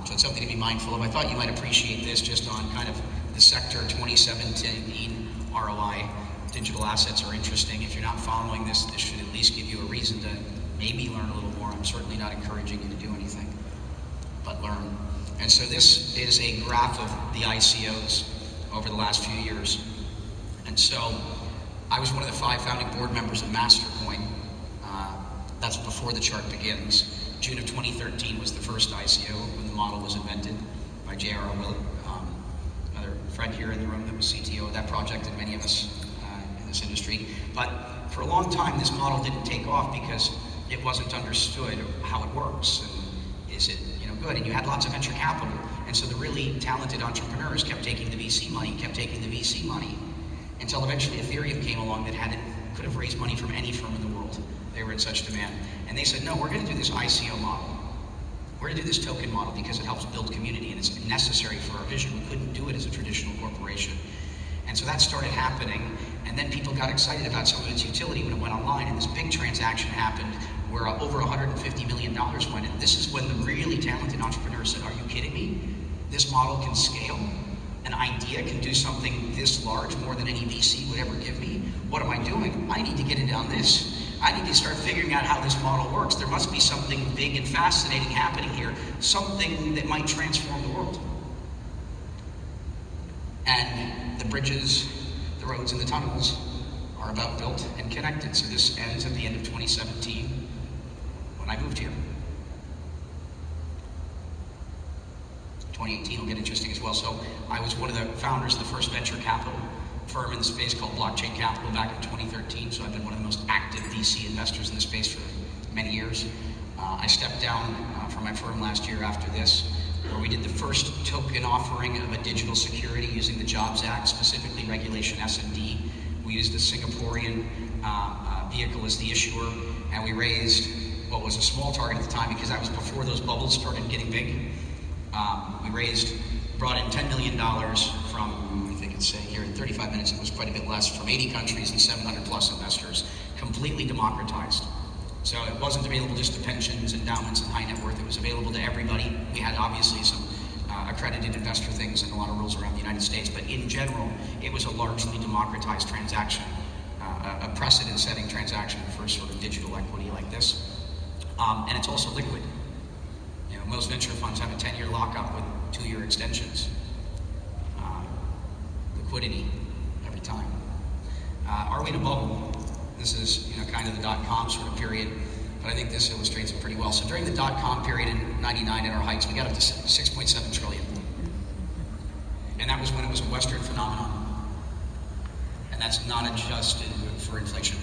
So it's something to be mindful of. I thought you might appreciate this just on kind of the sector 2017 ROI. Digital assets are interesting. If you're not following this, this should at least give you a reason to maybe learn a little more. I'm certainly not encouraging you to do anything, but learn. And so this is a graph of the ICOs over the last few years. And so I was one of the 5 founding board members of Mastercoin. That's before the chart begins. June of 2013 was the first ICO when the model was invented by J.R.R. Willett, another friend here in the room that was CTO of that project, and many of us in this industry. But for a long time, this model didn't take off because it wasn't understood how it works, and is it good? And you had lots of venture capital, and so the really talented entrepreneurs kept taking the VC money, until eventually Ethereum came along that could have raised money from any firm in the world. They were in such demand. And they said, no, we're going to do this ICO model. We're going to do this token model because it helps build community and it's necessary for our vision. We couldn't do it as a traditional corporation. And so that started happening, and then people got excited about some of its utility when it went online, and this big transaction happened where over $150 million went in. This is when the really talented entrepreneurs said, are you kidding me? This model can scale. An idea can do something this large, more than any VC would ever give me. What am I doing? I need to get in on this. I need to start figuring out how this model works. There must be something big and fascinating happening here, something that might transform the world. And the bridges, the roads, and the tunnels are about built and connected. So this ends at the end of 2017 when I moved here. 2018 will get interesting as well. So I was one of the founders of the first venture capital firm in the space called Blockchain Capital back in 2013. So I've been one of the most active VC investors in the space for many years. I stepped down from my firm last year after this, where we did the first token offering of a digital security using the Jobs Act, specifically Regulation S&D. We used a Singaporean vehicle as the issuer, and we raised what was a small target at the time because that was before those bubbles started getting big. Brought in $10 million from, I think it's here in 35 minutes, it was quite a bit less, from 80 countries and 700 plus investors, completely democratized. So it wasn't available just to pensions, endowments, and high net worth. It was available to everybody. We had obviously some accredited investor things and a lot of rules around the United States, but in general, it was a largely democratized transaction, a precedent-setting transaction for sort of digital equity like this. And it's also liquid. Most venture funds have a 10-year lockup with 2-year extensions. Liquidity every time. Are we in a bubble? This is kind of the dot-com sort of period, but I think this illustrates it pretty well. So during the dot-com period in 99 at our heights, we got up to 6.7 trillion. And that was when it was a Western phenomenon. And that's not adjusted for inflation.